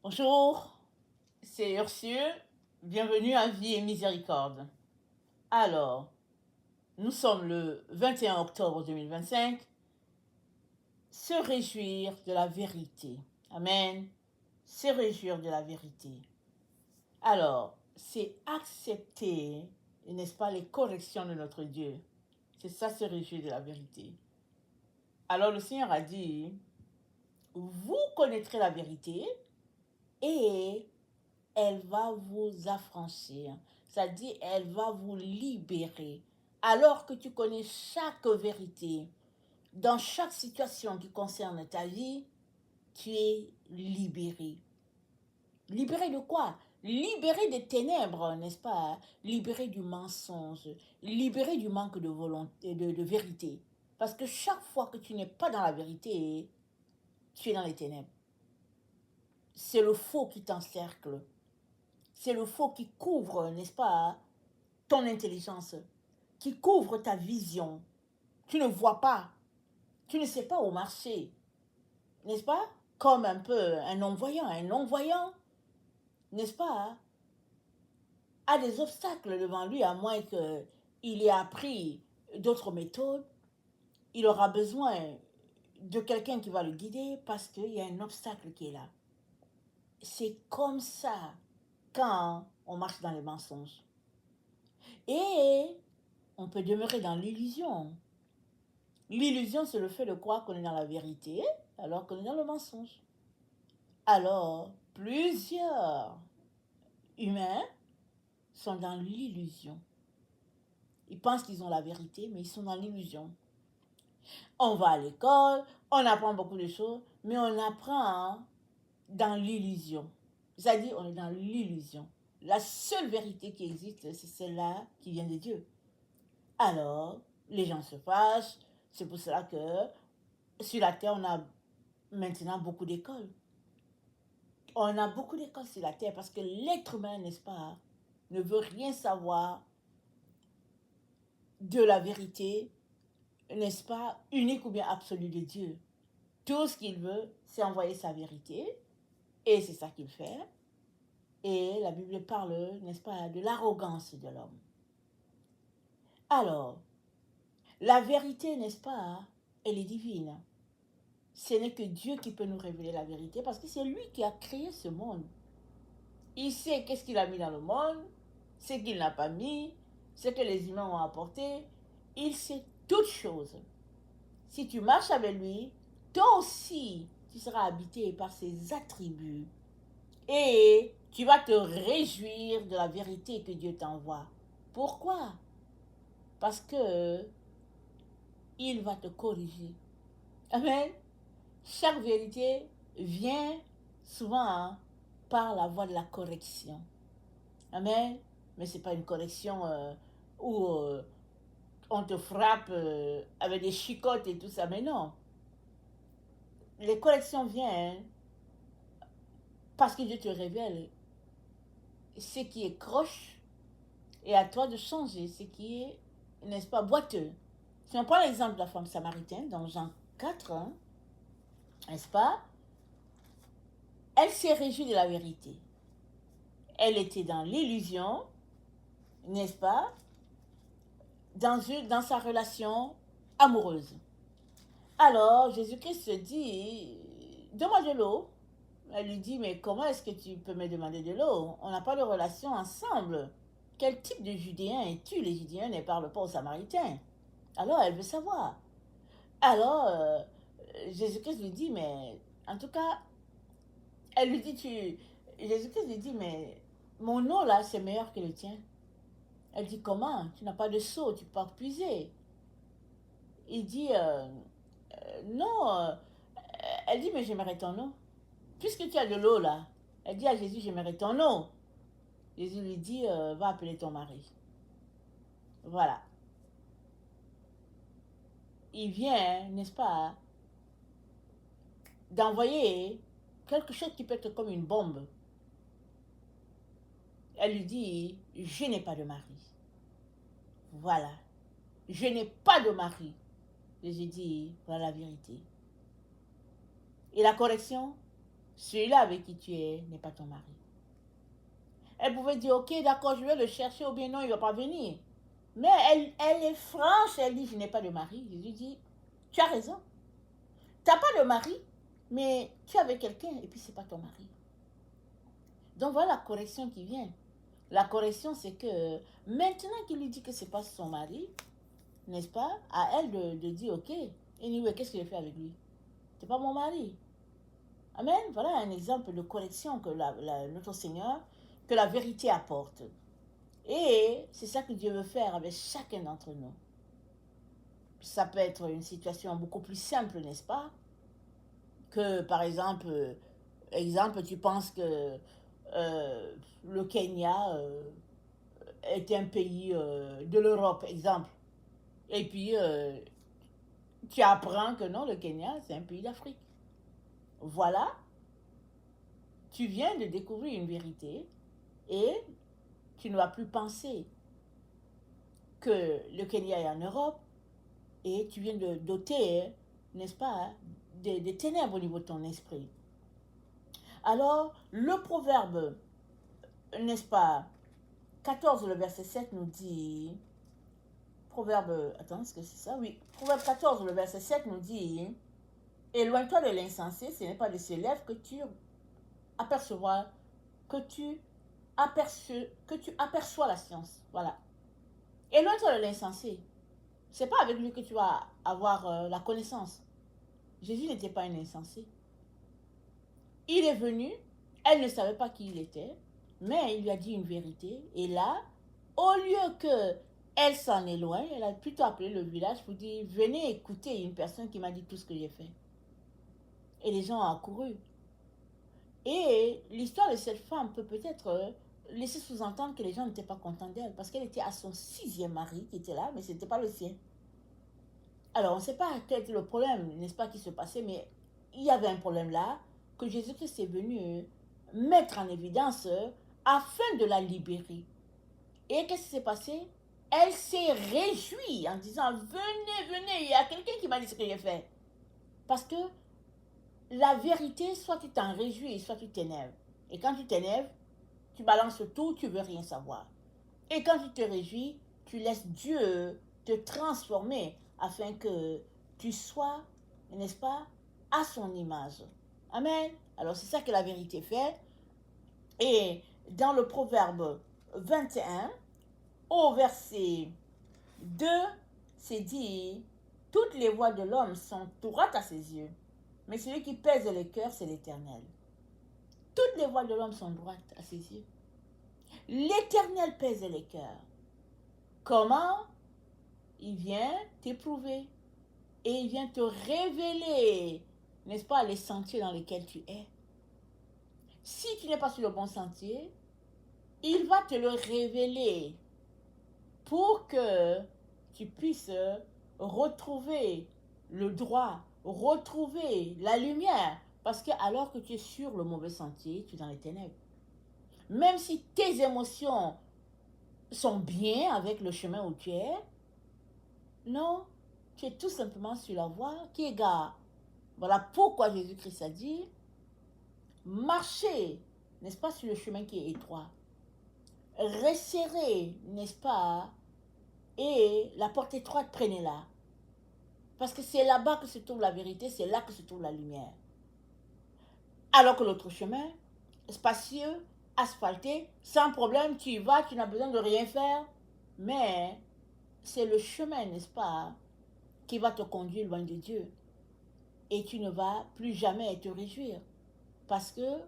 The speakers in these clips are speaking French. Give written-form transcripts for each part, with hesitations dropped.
Bonjour, c'est Ursule. Bienvenue à Vie et Miséricorde. Alors, nous sommes le 21 octobre 2025. Se réjouir de la vérité. Amen. Se réjouir de la vérité. Alors, c'est accepter, n'est-ce pas, les corrections de notre Dieu. C'est ça, se réjouir de la vérité. Alors, le Seigneur a dit, vous connaîtrez la vérité et elle va vous affranchir. C'est-à-dire, elle va vous libérer. Alors que tu connais chaque vérité, dans chaque situation qui concerne ta vie, tu es libéré. Libéré de quoi? Libéré des ténèbres, n'est-ce pas? Libéré du mensonge, libéré du manque de volonté, de vérité. Parce que chaque fois que tu n'es pas dans la vérité, tu es dans les ténèbres. C'est le faux qui t'encercle. C'est le faux qui couvre, n'est-ce pas, ton intelligence, qui couvre ta vision. Tu ne vois pas, tu ne sais pas où marcher, n'est-ce pas? Comme un peu un non-voyant, n'est-ce pas, a des obstacles devant lui, à moins qu'il ait appris d'autres méthodes. Il aura besoin de quelqu'un qui va le guider parce qu'il y a un obstacle qui est là. C'est comme ça quand on marche dans les mensonges. Et on peut demeurer dans l'illusion. L'illusion, c'est le fait de croire qu'on est dans la vérité alors qu'on est dans le mensonge. Alors, plusieurs humains sont dans l'illusion. Ils pensent qu'ils ont la vérité, mais ils sont dans l'illusion. On va à l'école, on apprend beaucoup de choses, mais on apprend dans l'illusion. C'est-à-dire, on est dans l'illusion. La seule vérité qui existe, c'est celle-là qui vient de Dieu. Alors, les gens se fâchent. C'est pour cela que sur la terre, on a maintenant beaucoup d'écoles. On a beaucoup d'écoles sur la terre parce que l'être humain, n'est-ce pas, ne veut rien savoir de la vérité, n'est-ce pas, unique ou bien absolue de Dieu. Tout ce qu'il veut, c'est envoyer sa vérité et c'est ça qu'il fait. Et la Bible parle, n'est-ce pas, de l'arrogance de l'homme. Alors, la vérité, n'est-ce pas, elle est divine. Ce n'est que Dieu qui peut nous révéler la vérité parce que c'est lui qui a créé ce monde. Il sait qu'est-ce qu'il a mis dans le monde, ce qu'il n'a pas mis, ce que les humains ont apporté. Il sait toutes choses. Si tu marches avec lui, toi aussi, tu seras habité par ses attributs. Et tu vas te réjouir de la vérité que Dieu t'envoie. Pourquoi? Parce que il va te corriger. Amen. Chaque vérité vient souvent par la voie de la correction. Amen. Mais ce n'est pas une correction où on te frappe avec des chicottes et tout ça. Mais non. Les corrections viennent parce que Dieu te révèle ce qui est croche et à toi de changer ce qui est, n'est-ce pas, boiteux. Si on prend l'exemple de la femme samaritaine dans Jean 4, n'est-ce pas, elle s'est réjouie de la vérité. Elle était dans l'illusion, n'est-ce pas, dans sa relation amoureuse. Alors, Jésus-Christ se dit, demande de l'eau. Elle lui dit, mais comment est-ce que tu peux me demander de l'eau? On n'a pas de relation ensemble. Quel type de Judéen es-tu? Les Judéens ne parlent pas aux Samaritains. Alors, elle veut savoir. Alors, Jésus-Christ lui dit, mais en tout cas, elle lui dit, Jésus-Christ lui dit, mais mon eau là, c'est meilleur que le tien. Elle dit, comment? Tu n'as pas de seau, tu peux pas puiser. Il dit, non. Elle dit, mais j'aimerais ton eau. Puisque tu as de l'eau là, elle dit à Jésus, j'aimerais ton eau. Jésus lui dit, va appeler ton mari. Voilà. Il vient, n'est-ce pas, d'envoyer quelque chose qui peut être comme une bombe. Elle lui dit, je n'ai pas de mari. Voilà. Je n'ai pas de mari. Jésus dit, voilà la vérité. Et la correction, celui-là avec qui tu es n'est pas ton mari. Elle pouvait dire, ok, d'accord, je vais le chercher, ou bien non, il ne va pas venir. Mais elle est franche, elle dit, je n'ai pas de mari. Jésus dit, tu as raison. Tu n'as pas de mari, mais tu es avec quelqu'un, et puis ce n'est pas ton mari. Donc voilà la correction qui vient. La correction, c'est que maintenant qu'il lui dit que ce n'est pas son mari, n'est-ce pas, à elle de dire, ok, anyway, qu'est-ce que j'ai fait avec lui? Ce n'est pas mon mari. Amen. Voilà un exemple de correction que notre Seigneur, que la vérité apporte. Et c'est ça que Dieu veut faire avec chacun d'entre nous. Ça peut être une situation beaucoup plus simple, n'est-ce pas? Que par exemple, tu penses que le Kenya est un pays de l'Europe, exemple. Et puis, tu apprends que non, le Kenya, c'est un pays d'Afrique. Voilà, tu viens de découvrir une vérité et tu ne vas plus penser que le Kenya est en Europe et tu viens de doter, n'est-ce pas, des ténèbres au niveau de ton esprit. Alors, le proverbe, n'est-ce pas, 14, le verset 7 nous dit, proverbe, attends, est-ce que c'est ça? Oui, proverbe 14, le verset 7 nous dit, éloigne-toi de l'insensé, ce n'est pas de ses lèvres que tu apercevras, que tu aperçois la science. Voilà. Éloigne-toi de l'insensé. C'est pas avec lui que tu vas avoir la connaissance. Jésus n'était pas un insensé. Il est venu, elle ne savait pas qui il était, mais il lui a dit une vérité. Et là, au lieu que elle s'en éloigne, elle a plutôt appelé le village pour dire, venez écouter une personne qui m'a dit tout ce que j'ai fait. Et les gens ont accouru. Et l'histoire de cette femme peut peut-être laisser sous-entendre que les gens n'étaient pas contents d'elle, parce qu'elle était à son 6e mari qui était là, mais ce n'était pas le sien. Alors, on ne sait pas quel était le problème, n'est-ce pas, qui se passait, mais il y avait un problème là, que Jésus-Christ est venu mettre en évidence afin de la libérer. Et qu'est-ce qui s'est passé? Elle s'est réjouie en disant, venez, venez, il y a quelqu'un qui m'a dit ce que j'ai fait. Parce que la vérité, soit tu t'en réjouis, soit tu t'énerves. Et quand tu t'énerves, tu balances tout, tu veux rien savoir. Et quand tu te réjouis, tu laisses Dieu te transformer afin que tu sois, n'est-ce pas, à son image. Amen. Alors c'est ça que la vérité fait. Et dans le Proverbe 21, au verset 2, c'est dit, toutes les voies de l'homme sont droites à ses yeux, mais celui qui pèse les cœurs, c'est l'Éternel. Toutes les voies de l'homme sont droites à ses yeux. L'Éternel pèse les cœurs. Comment? Il vient t'éprouver et il vient te révéler, n'est-ce pas, les sentiers dans lesquels tu es. Si tu n'es pas sur le bon sentier, il va te le révéler pour que tu puisses retrouver le droit, retrouver la lumière. Parce que alors que tu es sur le mauvais sentier, tu es dans les ténèbres. Même si tes émotions sont bien avec le chemin où tu es, non, tu es tout simplement sur la voie qui égare. Voilà pourquoi Jésus-Christ a dit, marchez, n'est-ce pas, sur le chemin qui est étroit. Resserrez, n'est-ce pas, et la porte étroite, prenez-la. Parce que c'est là-bas que se trouve la vérité, c'est là que se trouve la lumière. Alors que l'autre chemin, spacieux, asphalté, sans problème, tu y vas, tu n'as besoin de rien faire. Mais c'est le chemin, n'est-ce pas, qui va te conduire loin de Dieu. Et tu ne vas plus jamais te réjouir. Parce que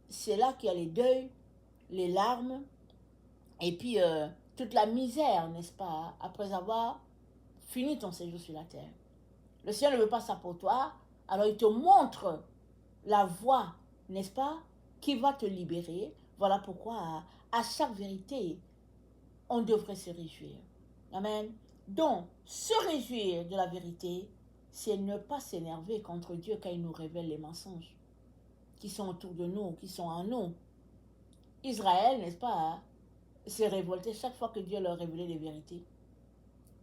c'est là qu'il y a les deuils, les larmes, et puis toute la misère, n'est-ce pas, après avoir fini ton séjour sur la terre. Le Seigneur ne veut pas ça pour toi, alors il te montre la voie, n'est-ce pas, qui va te libérer. Voilà pourquoi à chaque vérité, on devrait se réjouir. Amen. Donc, se réjouir de la vérité, c'est ne pas s'énerver contre Dieu quand il nous révèle les mensonges qui sont autour de nous, qui sont en nous. Israël, n'est-ce pas, s'est révolté chaque fois que Dieu leur révélait les vérités.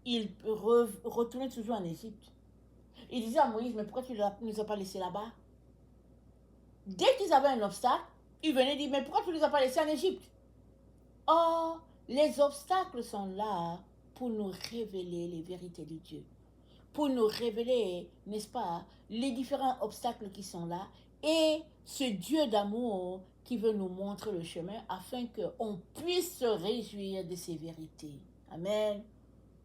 Il retournait toujours en Égypte. Il disait à Moïse, mais pourquoi tu ne nous as pas laissés là-bas? Dès qu'ils avaient un obstacle, ils venaient dire, mais pourquoi tu ne les as pas laissés en Égypte? Or, les obstacles sont là pour nous révéler les vérités de Dieu, pour nous révéler, n'est-ce pas, les différents obstacles qui sont là et ce Dieu d'amour qui veut nous montrer le chemin afin qu'on puisse se réjouir de ces vérités. Amen.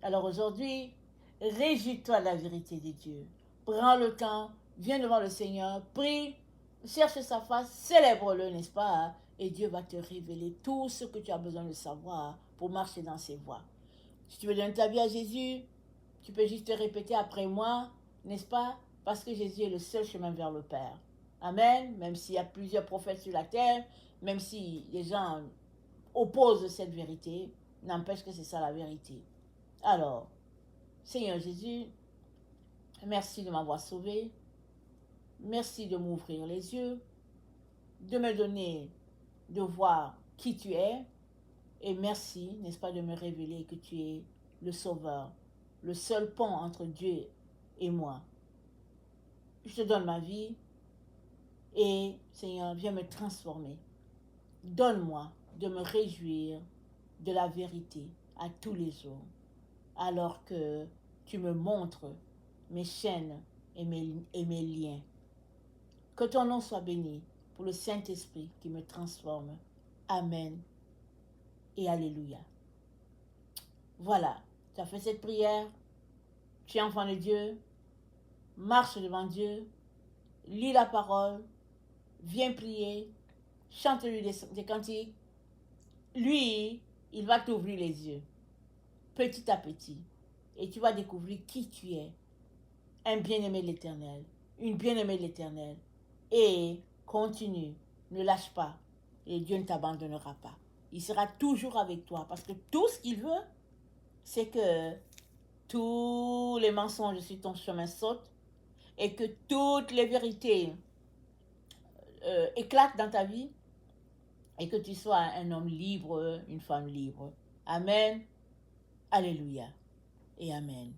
Alors aujourd'hui, réjouis-toi de la vérité de Dieu. Prends le temps, viens devant le Seigneur, prie, cherche sa face, célèbre-le, n'est-ce pas? Et Dieu va te révéler tout ce que tu as besoin de savoir pour marcher dans ses voies. Si tu veux donner ta vie à Jésus, tu peux juste te répéter après moi, n'est-ce pas? Parce que Jésus est le seul chemin vers le Père. Amen. Même s'il y a plusieurs prophètes sur la terre, même si les gens opposent cette vérité, n'empêche que c'est ça la vérité. Alors, Seigneur Jésus, merci de m'avoir sauvé. Merci de m'ouvrir les yeux, de me donner de voir qui tu es. Et merci, n'est-ce pas, de me révéler que tu es le Sauveur, le seul pont entre Dieu et moi. Je te donne ma vie et, Seigneur, viens me transformer. Donne-moi de me réjouir de la vérité à tous les jours, alors que tu me montres mes chaînes et mes liens. Que ton nom soit béni pour le Saint-Esprit qui me transforme. Amen et Alléluia. Voilà, tu as fait cette prière, tu es enfant de Dieu, marche devant Dieu, lis la parole, viens prier, chante-lui des cantiques. Lui, il va t'ouvrir les yeux, petit à petit, et tu vas découvrir qui tu es, un bien-aimé de l'Éternel, une bien-aimée de l'Éternel, et continue, ne lâche pas, et Dieu ne t'abandonnera pas. Il sera toujours avec toi, parce que tout ce qu'il veut, c'est que tous les mensonges sur ton chemin sautent, et que toutes les vérités éclatent dans ta vie, et que tu sois un homme libre, une femme libre. Amen, Alléluia et Amen.